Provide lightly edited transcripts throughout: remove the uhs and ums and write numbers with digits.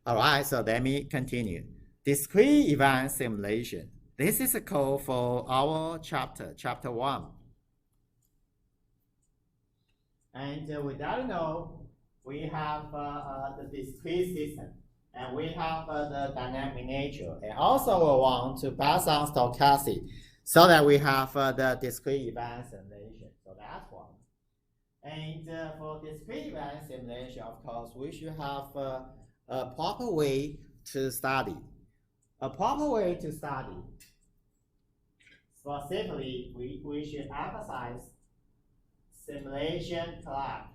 All right, so let me continue. Discrete event simulation. This is a code for our chapter 1. And with that we have the discrete system, and we have the dynamic nature, and also we want to pass on stochastic, so that we have the discrete event simulation. So that's one. And for discrete event simulation, of course, we should have a proper way to study. A proper way to study. Specifically, we should emphasize simulation clock,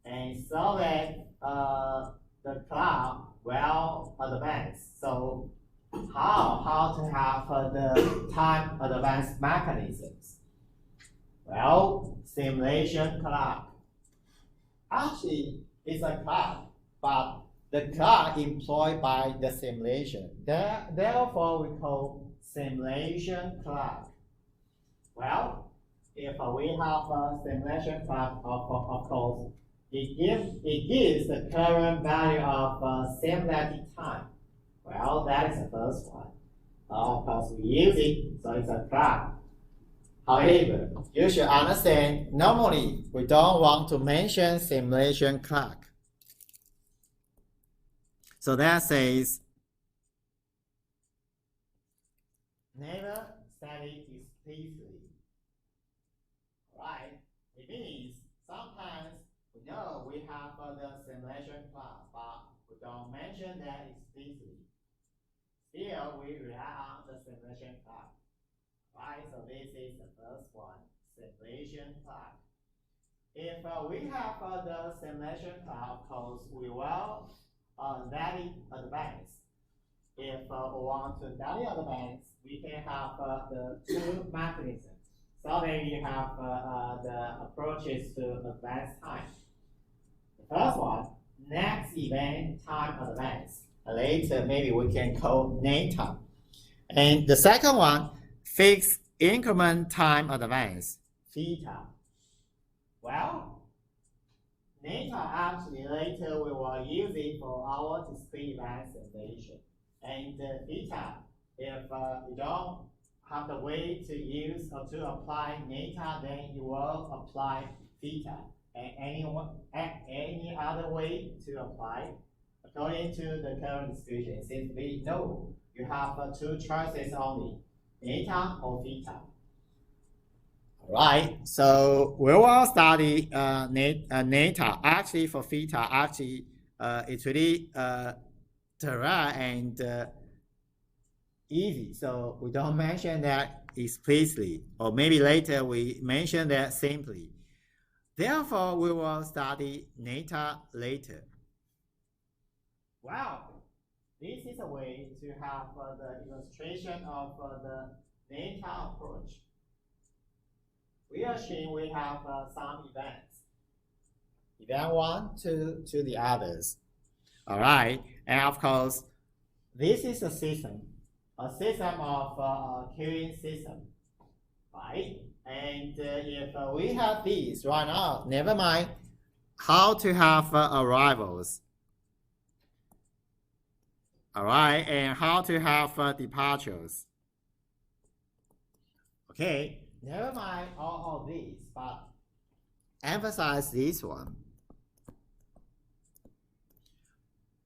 and so that the clock well advanced. So how to have the time advanced mechanisms? Well, simulation clock. Actually, it's a clock, but the clock employed by the simulation. Therefore, we call simulation clock. Well, if we have a simulation clock, of course, it gives the current value of simulated time. Well, that is the first one. Of course, we use it, so it's a clock. However, you should understand, normally we don't want to mention simulation clock. So that says, never set it explicitly. Right? It means sometimes we know we have the simulation clock, but we don't mention that explicitly. Still, we rely on the simulation clock. Right? So this is the first one, simulation clock. If we have the simulation clock, of course, we will let it advance. If we want to let it advance, we can have the two mechanisms. So then you have the approaches to advance time. The first one, next event time advance. Later, maybe we can call NETA. And the second one, fixed increment time advance, theta. Well, NETA actually later we will use it for our discrete event simulation. And theta, if you don't have the way to use or to apply NETA, then you will apply theta. And any other way to apply, according to the current description, since we know you have two choices only, NETA or theta. Right, so we will study NETA. Actually, for theta, actually, it's really direct and easy. So we don't mention that explicitly, or maybe later we mention that simply. Therefore, we will study NETA later. Wow, this is a way to have the illustration of the NETA approach. We assume we have some events. Event 1 to the others. All right, and of course, this is a system of a queuing system, right? And if we have these right now, never mind how to have arrivals. All right, and how to have departures. Okay, never mind all of these, but emphasize this one.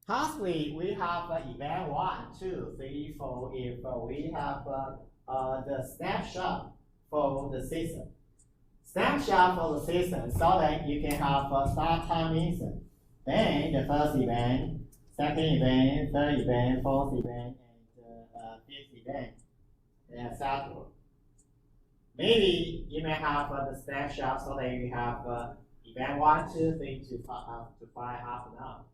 Possibly we have event 1, 2, 3, 4 if we have the snapshot for the system. Snapshot for the system so that you can have a start time instant. Then the first event, second event, third event, fourth event, and fifth event, and etc. Maybe you may have the snapshot so that you have event 1, 2, 3 to 5 half an hour.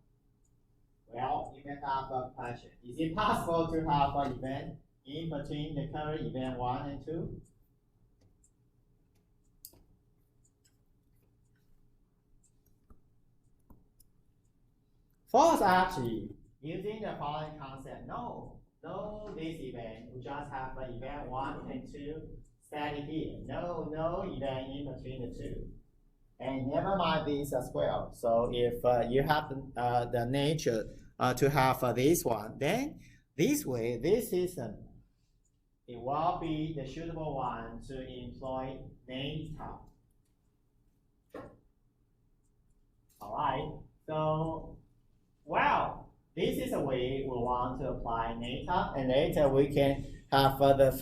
Well, you may have a question. Is it possible to have an event in between the current event 1 and 2? First, actually, using the following concept, no this event. We just have an event 1 and 2 static here. No event in between the two. And never mind this as well. So if you have the nature to have this one, then this way, this system, it will be the suitable one to employ data. All right, so, well, this is a way we want to apply data, and later we can have further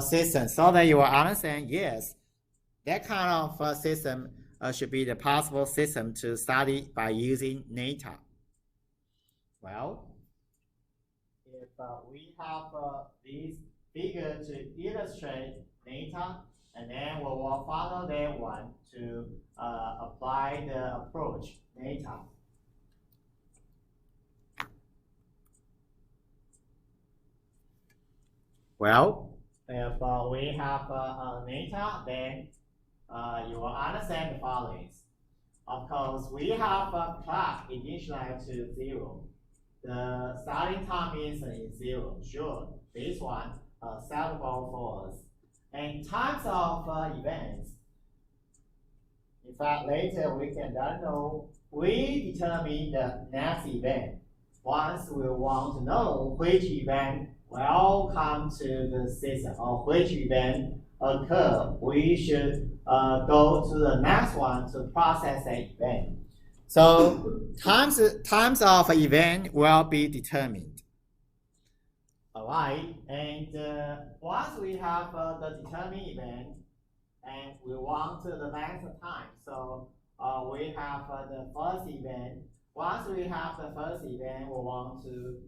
system so that you will understand, yes, that kind of system should be the possible system to study by using data. Well, if we have this figure to illustrate data, and then we will follow that one to apply the approach data. Well, if we have data, then you will understand the following. Of course, we have a clock initialized to 0. The starting time is 0. Sure, this one suitable for us. And types of events. In fact, later we can know. We determine the next event. Once we want to know which event will come to the system or which event occur, we should go to the next one to process the event. So times of event will be determined. All right, and once we have the determined event, and we want the length of time, so we have the first event. Once we have the first event, we want to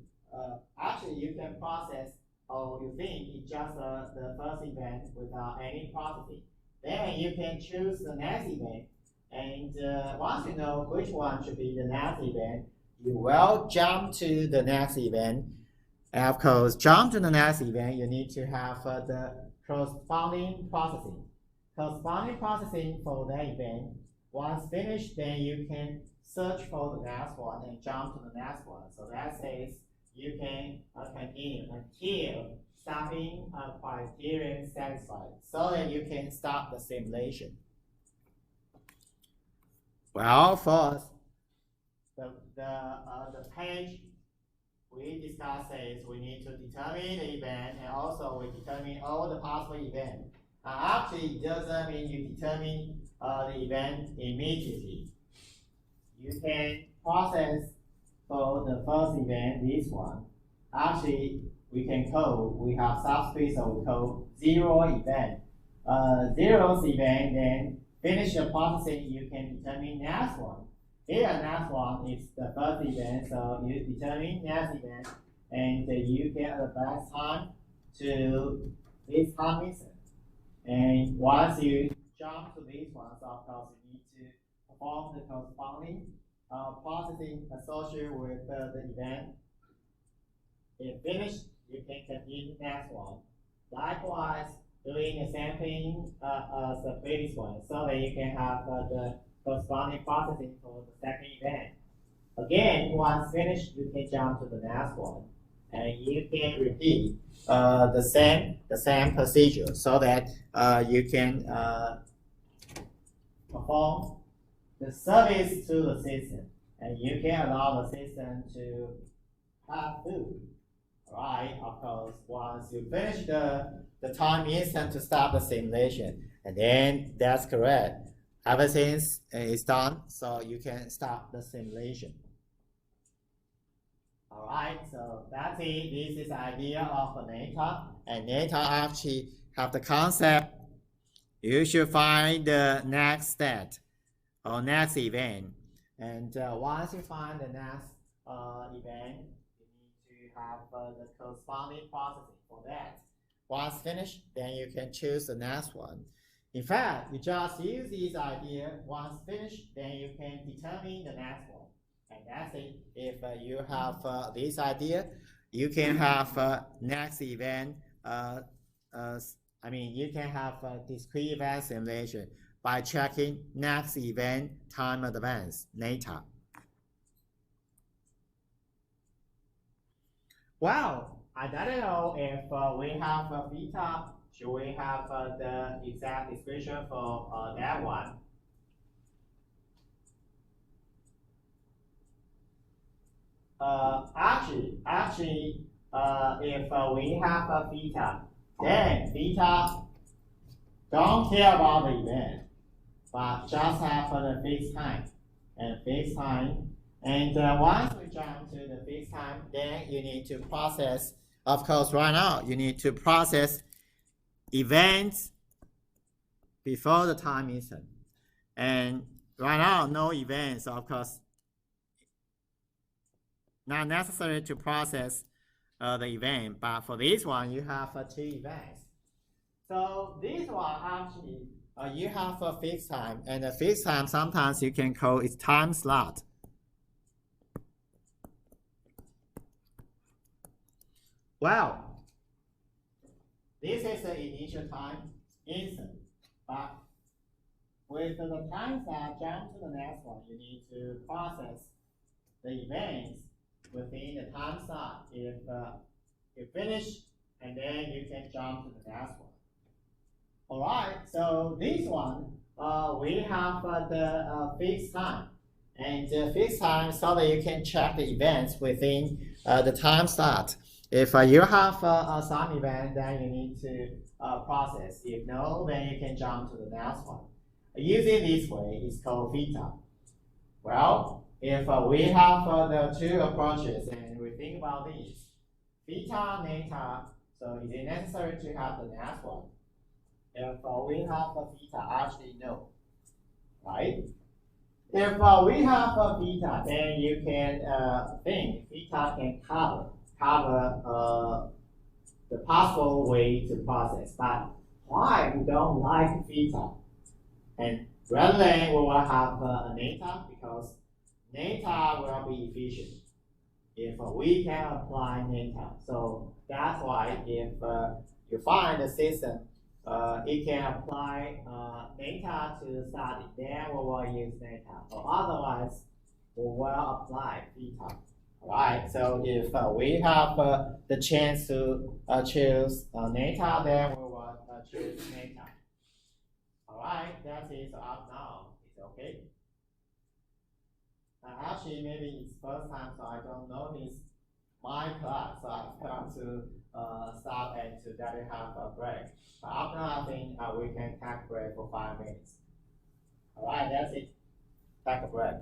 actually you can process, or you think it's just the first event without any processing. Then you can choose the next event, and once you know which one should be the next event, you will jump to the next event. And of course, jump to the next event, you need to have the corresponding processing. Corresponding processing for that event. Once finished, then you can search for the next one and jump to the next one. So that says you can continue until stopping criterion satisfied, so that you can stop the simulation. Well, first, the page we discussed is we need to determine the event, and also we determine all the possible events. Actually, it doesn't mean you determine the event immediately. You can process for the first event, this one. Actually, we can code, we have subscript, so we code 0 event. 0th event, then finish the processing, you can determine next one. Here, next one is the first event, so you determine next event, and you get advance time to this time method. And once you jump to this one, so of course you need to perform the corresponding processing associated with the event. If finished, you can continue the next one. Likewise, doing the same thing as the previous one, so that you can have the corresponding processing for the second event. Again, once finished, you can jump to the next one, and you can repeat the same procedure, so that you can perform the service to the system, and you can allow the system to have food. Right, of course, once you finish the time instant to start the simulation, and then that's correct. Everything is done, so you can start the simulation. All right, so that's it. This is the idea of data, and data actually have the concept. You should find the next state or next event, and once you find the next event, you need to have the corresponding processing for that. Once finished, then you can choose the next one. In fact, you just use this idea. Once finished, then you can determine the next one. And that's it. If you have this idea, you can have next event. You can have discrete event simulation by checking next event time advance data. Well, I don't know if we have beta. Should we have the exact description for that one? actually, if we have a theta, then theta don't care about the event, but just have the fixed time and fixed time. And once we jump to the fixed time, then you need to process. Of course, right now you need to process events before the time instant. And right now, no events, of course, not necessary to process the event. But for this one, you have 2 events. So this one actually, you have a fixed time, and a fixed time sometimes you can call it time slot. Well, this is the initial time instant, but with the time slot jump to the next one, you need to process the events within the time slot. If you finish, and then you can jump to the next one. All right, so this one, we have the fixed time. And the fixed time so that you can check the events within the time slot. If you have some event, then you need to process. If no, then you can jump to the next one. Using this way is called theta. Well, if we have the 2 approaches and we think about this, theta, neta, so is it necessary to have the next one? If we have a theta, actually no, right? If we have a theta, then you can think theta can cover the possible way to process. But why we don't like theta? And rather than we will have a neta, because neta will be efficient if we can apply neta. So that's why if you find a system, it can apply neta to study, then we will use neta. Or otherwise, we will apply theta. Alright, so if we have the chance to choose neta, then we will choose neta. Alright, that is up now. It's okay. Actually, maybe it's first time, so I don't notice my class, so I have to stop and to let it have a break. But after I think we can take a break for 5 minutes. Alright, that's it. Take a break.